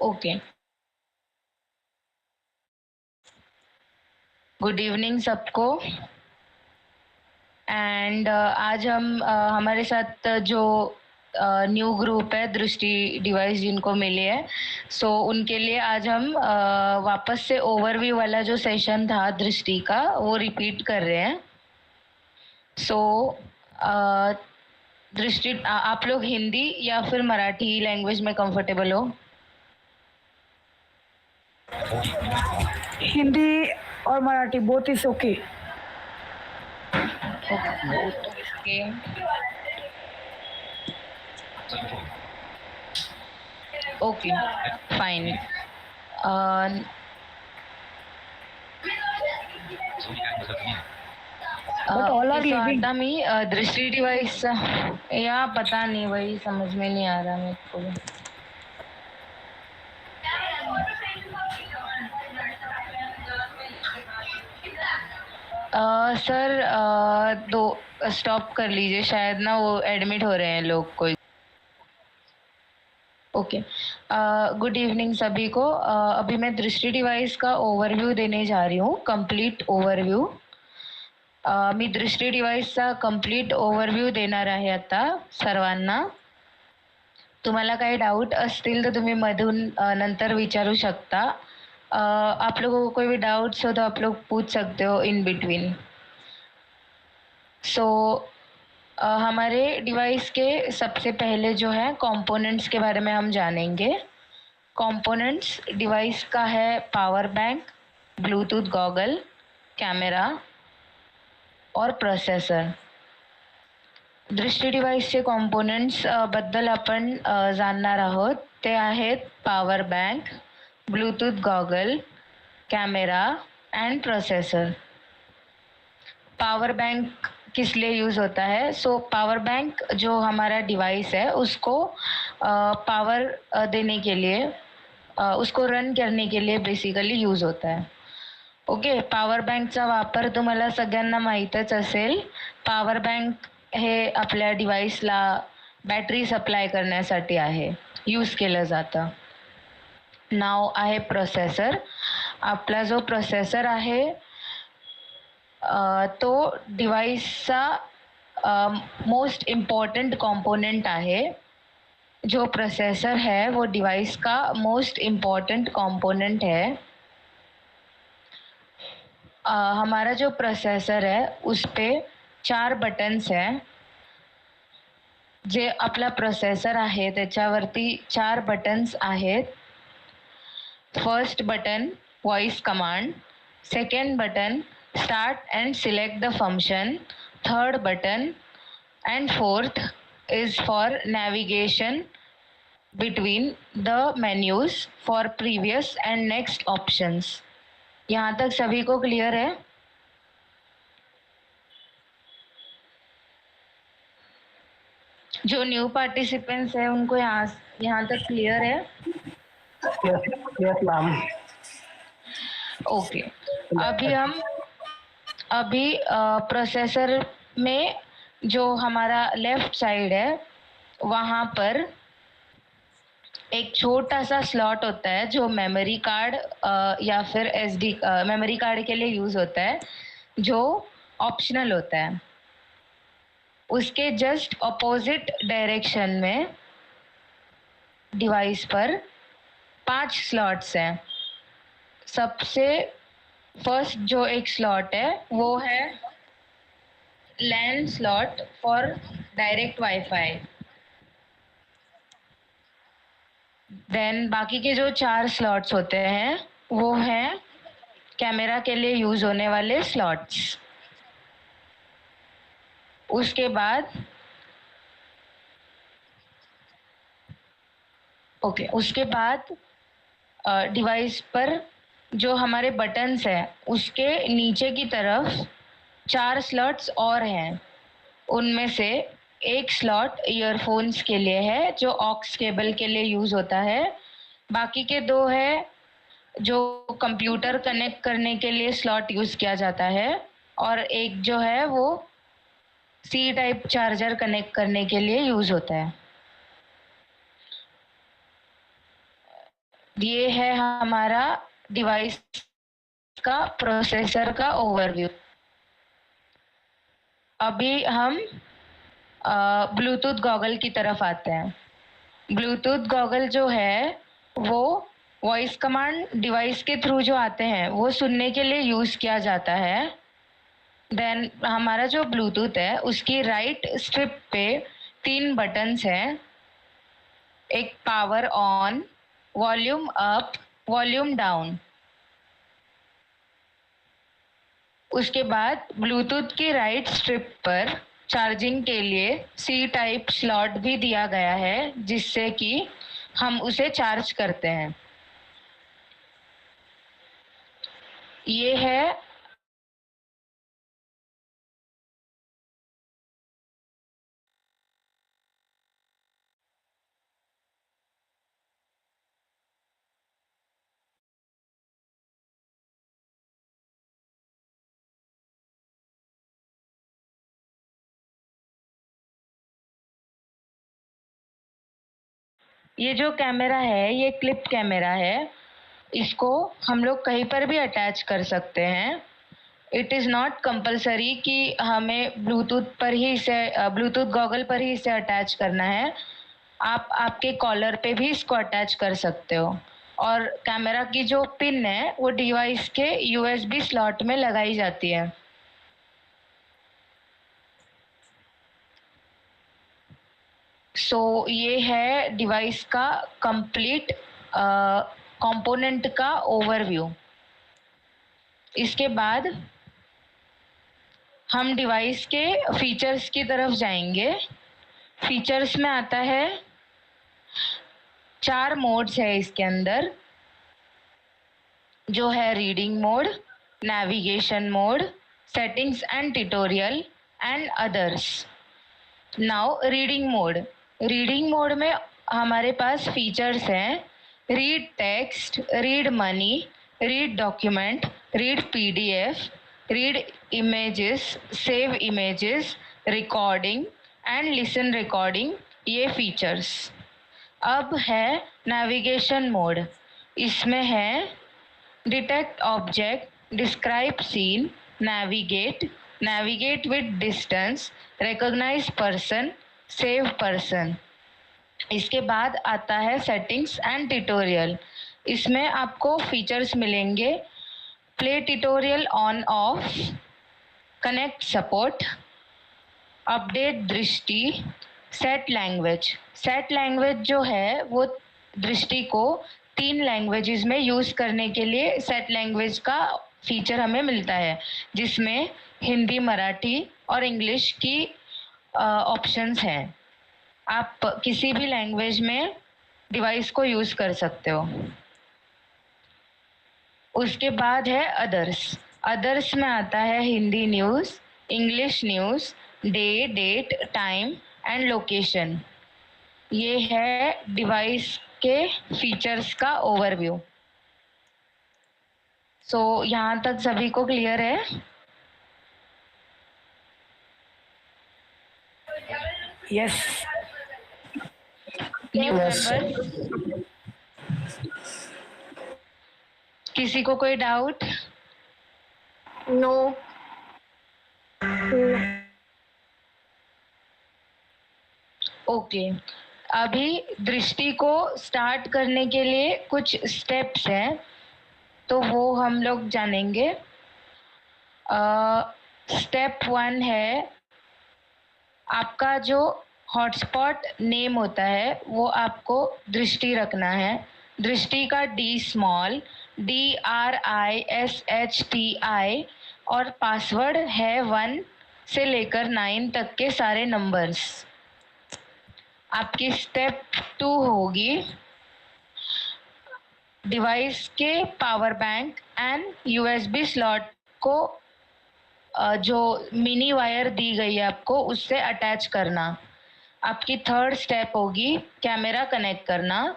Okay, good evening सबको। And आज हम हमारे साथ जो न्यू ग्रुप है दृष्टि डिवाइस जिनको मिली है, सो उनके लिए आज हम वापस से ओवरव्यू वाला जो सेशन था दृष्टि का वो रिपीट कर रहे हैं। सो दृष्टि आप लोग हिंदी या फिर मराठी लैंग्वेज में कंफर्टेबल हो? हिंदी और Marathi both is okay. Okay, okay, fine. आता मी दृष्टि डिवाइस या पता नहीं, वही समझ में नहीं आ रहा मेरे को। सर दो स्टॉप कर लीजिए, शायद ना वो एडमिट हो रहे हैं लोग कोई। ओके, गुड इवनिंग सभी को। अभी मैं दृष्टि डिवाइस का ओवरव्यू देने जा रही हूँ, कंप्लीट ओवरव्यू। मी दृष्टि डिवाइसचा कंप्लीट ओवरव्यू देणार आहे आता सर्वांना। तुम्हाला काही डाउट असतील तर तुम्ही मधून नंतर विचारू सकता। आप लोगों को कोई भी डाउट्स हो तो आप लोग पूछ सकते हो इन बिटवीन। सो हमारे डिवाइस के सबसे पहले जो है कंपोनेंट्स के बारे में हम जानेंगे। कंपोनेंट्स डिवाइस का है power bank, Bluetooth goggle, camera और प्रोसेसर। दृष्टि डिवाइसचे कॉम्पोनंट्स बद्दल आपण जाणणार आहोत। ते आहेत power bank, Bluetooth goggle, camera and processor. Power bank किस लिए यूज़ होता है? सो पावर बैंक जो हमारा डिवाइस है उसको पावर देने के लिए, उसको रन करने के लिए बेसिकली यूज़ होता है। ओके, पॉवर बँकचा वापर तुम्हाला सगळ्यांना माहीतच असेल। पॉवर बँक हे आपल्या डिवाइसला बॅटरी सप्लाय करण्यासाठी आहे, यूज केलं जातं। नाव आहे प्रोसेसर। आपला जो प्रोसेसर आहे तो डिवाइसचा मोस्ट इम्पॉर्टंट कंपोनेंट आहे। जो प्रोसेसर है वो डिवाइस का मोस्ट इम्पॉर्टंट कंपोनेंट है। हमारा जो प्रोसेसर है उस पे 4 बटन्स हैं। जे आपला प्रोसेसर आहे त्याच्यावरती 4 बटन्स आहेत। First button voice command, second button start and select the function, third button and fourth is for navigation between the menus for previous and next options. यहाँ तक सभी को क्लियर है? जो न्यू पार्टिसिपेंट्स है उनको यहाँ तक क्लियर है? Yes ma'am. ओके, अभी प्रोसेसर में जो हमारा लेफ्ट साइड है वहाँ पर एक छोटा सा स्लॉट होता है जो मेमोरी कार्ड या फिर एसडी मेमोरी कार्ड के लिए यूज होता है, जो ऑप्शनल होता है। उसके जस्ट अपोजिट डायरेक्शन में डिवाइस पर 5 स्लॉट्स हैं। सबसे फर्स्ट जो एक स्लॉट है वो है LAN slot for direct wifi. Then बाकी के जो 4 स्लॉट्स होते हैं वो हैं कैमरा के लिए यूज होने वाले स्लॉट्स। उसके बाद डिवाइस पर जो हमारे बटन्स हैं उसके नीचे की तरफ 4 स्लॉट्स और हैं। उनमें से एक स्लॉट ईयरफोन्स के लिए है जो ऑक्स केबल के लिए यूज होता है। बाकी के 2 है जो कंप्यूटर कनेक्ट करने के लिए स्लॉट यूज किया जाता है, और एक जो है वो सी टाइप चार्जर कनेक्ट करने के लिए यूज होता है। ये है हमारा डिवाइस का प्रोसेसर का ओवरव्यू। अभी हम ब्लूटूथ गॉगल की तरफ आते हैं। ब्लूटूथ गॉगल जो है वो वॉइस कमांड डिवाइस के थ्रू जो आते हैं वो सुनने के लिए यूज किया जाता है। देन हमारा जो ब्लूटूथ है उसकी राइट स्ट्रिप पे 3 बटन्स हैं। एक power on, volume up, volume down. उसके बाद ब्लूटूथ की राइट स्ट्रिप पर चार्जिंग के लिए सी टाइप स्लॉट भी दिया गया है जिससे कि हम उसे चार्ज करते हैं। ये है ये जो कैमरा है ये क्लिप कैमरा है। इसको हम लोग कहीं पर भी अटैच कर सकते हैं। इट इज़ नॉट कंपलसरी कि हमें ब्लूटूथ गॉगल पर ही इसे अटैच करना है। आप आपके कॉलर पे भी इसको अटैच कर सकते हो। और कैमरा की जो पिन है वो डिवाइस के यूएसबी स्लॉट में लगाई जाती है। ये है डिवाइस का कंप्लीट कंपोनेंट का ओवरव्यू। इसके बाद हम डिवाइस के फीचर्स की तरफ जाएंगे। फीचर्स में आता है 4 मोड्स है इसके अंदर, जो है reading mode, navigation mode, settings and tutorial and others. Now reading mode में हमारे पास फीचर्स हैं read text, read money, read document, read PDF, read images, save images, recording and listen recording, ये फीचर्स। अब है नेविगेशन मोड। इसमें है detect object, describe scene, navigate, navigate with distance, recognise person, save person. इसके बाद आता है settings and tutorial. इसमें आपको फीचर्स मिलेंगे play tutorial on off, connect support, update दृष्टि, सेट लैंग्वेज जो है वो दृष्टि को 3 लैंग्वेजेस में यूज करने के लिए सेट लैंग्वेज का फीचर हमें मिलता है, जिसमें हिंदी, मराठी और इंग्लिश की ऑप्शंस हैं। आप किसी भी लैंग्वेज में डिवाइस को यूज कर सकते हो। उसके बाद है अदर्स में आता है Hindi news, English news, day, date, time and location. ये है डिवाइस के फीचर्स का ओवरव्यू। यहाँ तक सभी को क्लियर है? यस। New Yes. मेंबर, किसी को कोई डाउट? नो। ओके। अभी दृष्टि को स्टार्ट करने के लिए कुछ स्टेप्स हैं, तो वो हम लोग जानेंगे। स्टेप 1 है आपका जो हॉटस्पॉट नेम होता है वो आपको दृष्टि रखना है। दृष्टि का डी स्मॉल, DRISHTI, और पासवर्ड है 1 से लेकर 9 तक के सारे नंबर्स। आपकी स्टेप 2 होगी डिवाइस के power bank and USB slot को जो मिनी वायर दी गई है आपको उससे अटैच करना। आपकी 3rd स्टेप होगी कैमरा कनेक्ट करना।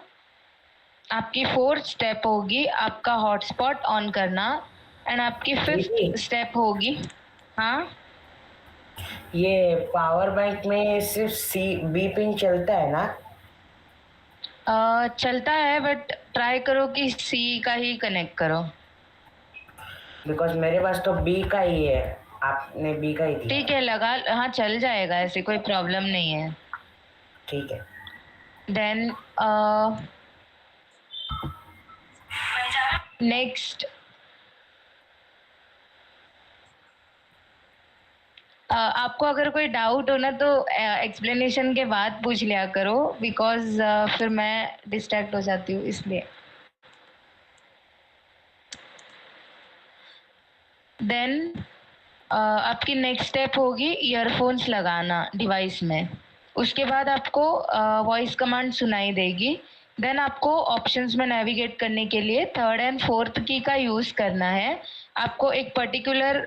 आपकी 4th स्टेप होगी आपका हॉटस्पॉट ऑन करना। एंड आपकी 5th स्टेप होगी, हाँ, ये पावर बैंक में सिर्फ बी पिन चलता है ना? चलता है बट ट्राई करो कि सी का ही कनेक्ट करो। बिकॉज मेरे पास तो बी का ही है, आपने बी का ही दिया। ठीक है, लगा, हाँ चल जाएगा, ऐसी कोई प्रॉब्लम नहीं है। ठीक है। देन नेक्स्ट, आपको अगर कोई डाउट हो ना तो एक्सप्लेनेशन के बाद पूछ लिया करो, बिकॉज फिर मैं डिस्ट्रैक्ट हो जाती हूँ इसलिए। देन आपकी नेक्स्ट स्टेप होगी ईयरफोन्स लगाना डिवाइस में। उसके बाद आपको वॉइस कमांड सुनाई देगी। देन आपको ऑप्शंस में नेविगेट करने के लिए थर्ड एंड फोर्थ की का यूज़ करना है। आपको एक पर्टिकुलर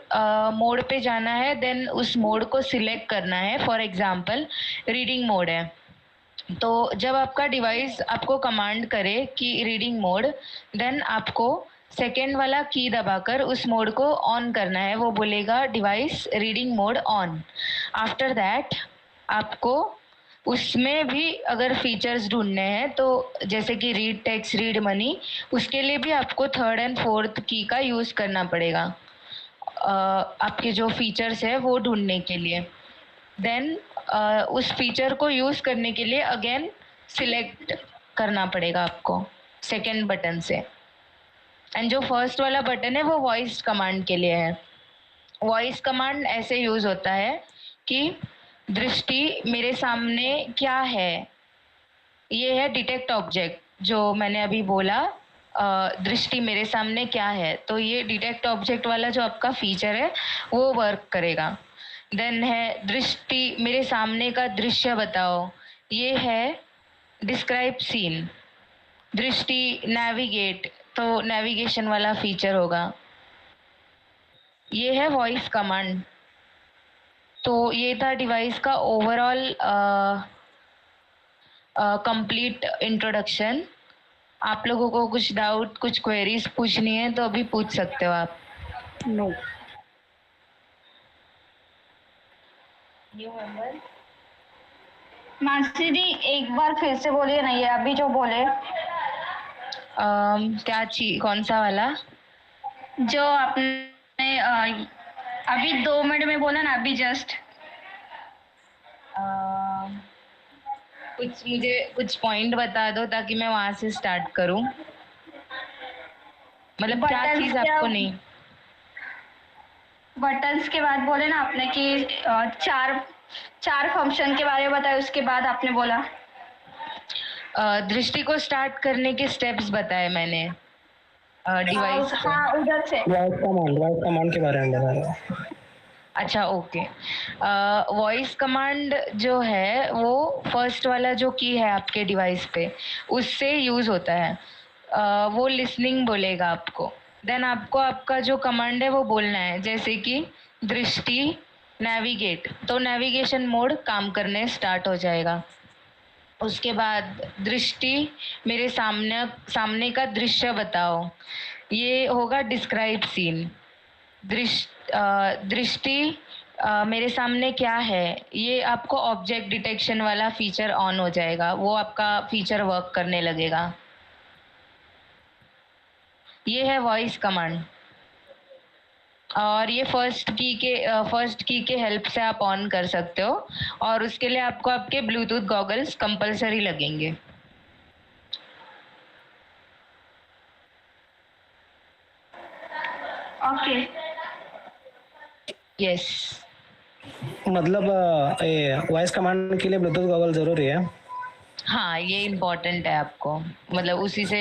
मोड पे जाना है, देन उस मोड को सिलेक्ट करना है। फॉर एग्जांपल रीडिंग मोड है, तो जब आपका डिवाइस आपको कमांड करे कि रीडिंग मोड, देन आपको सेकेंड वाला की दबाकर उस मोड को ऑन करना है। वो बोलेगा device reading mode on. After that आपको उसमें भी अगर फीचर्स ढूंढने हैं तो जैसे कि रीड टेक्स्ट, रीड मनी, उसके लिए भी आपको थर्ड एंड फोर्थ की का यूज़ करना पड़ेगा आपके जो फीचर्स है वो ढूंढने के लिए। देन उस फीचर को यूज़ करने के लिए अगेन सिलेक्ट करना पड़ेगा आपको सेकेंड बटन से। एंड जो फर्स्ट वाला बटन है वो वॉइस कमांड के लिए है। वॉइस कमांड ऐसे यूज़ होता है कि दृष्टि मेरे सामने क्या है, ये है डिटेक्ट ऑब्जेक्ट जो मैंने अभी बोला। दृष्टि मेरे सामने क्या है, तो ये डिटेक्ट ऑब्जेक्ट वाला जो आपका फीचर है वो वर्क करेगा। देन है दृष्टि मेरे सामने का दृश्य बताओ, ये है डिस्क्राइब सीन। दृष्टि नेविगेट, तो नेविगेशन वाला फीचर होगा। ये है वॉइस कमांड। तो ये था डिवाइस का ओवरऑल कंप्लीट इंट्रोडक्शन। आप लोगों को कुछ डाउट, कुछ क्वेरीज पूछनी है तो अभी पूछ सकते हो आप। नो। न्यू मेंबर मानसी दी एक बार फिर से बोलिए ना, ये अभी जो बोले क्या चीज, कौन सा वाला? जो आपने अभी 2 मिनट में बोला ना, अभी जस्ट। कुछ मुझे कुछ पॉइंट बता दो ताकि मैं वहां से स्टार्ट करूं। मतलब क्या Buttons चीज क्या- आपको नहीं? बटन्स के बाद बोले ना आपने कि चार फंक्शन के बारे में बताया, उसके बाद आपने बोला दृष्टि को स्टार्ट करने के स्टेप्स बताए मैंने डिवाइस को। हाँ उधर से। वॉइस कमांड के बारे में बता रहा हूँ। अच्छा ओके। वॉइस कमांड जो है वो फर्स्ट वाला जो की है आपके डिवाइस पे उससे यूज़ होता है। वो लिसनिंग बोलेगा आपको। देन आपको आपका जो कमांड है वो बोलना है, जैसे कि दृष्टि नेविगेट, तो नेविगेशन मोड काम करने स्टार्ट हो जाएगा। उसके बाद दृष्टि मेरे सामने का दृश्य बताओ, ये होगा डिस्क्राइब सीन। दृष्टि मेरे सामने क्या है, ये आपको ऑब्जेक्ट डिटेक्शन वाला फीचर ऑन हो जाएगा, वो आपका फीचर वर्क करने लगेगा। ये है वॉइस कमांड और ये फर्स्ट की के हेल्प से आप ऑन कर सकते हो और उसके लिए आपको आपके ब्लूटूथ गॉगल्स कंपलसरी लगेंगे। ओके। यस। मतलब वॉइस कमांड के लिए ब्लूटूथ गॉगल जरूरी है? हाँ, ये इम्पोर्टेंट है आपको, मतलब उसी से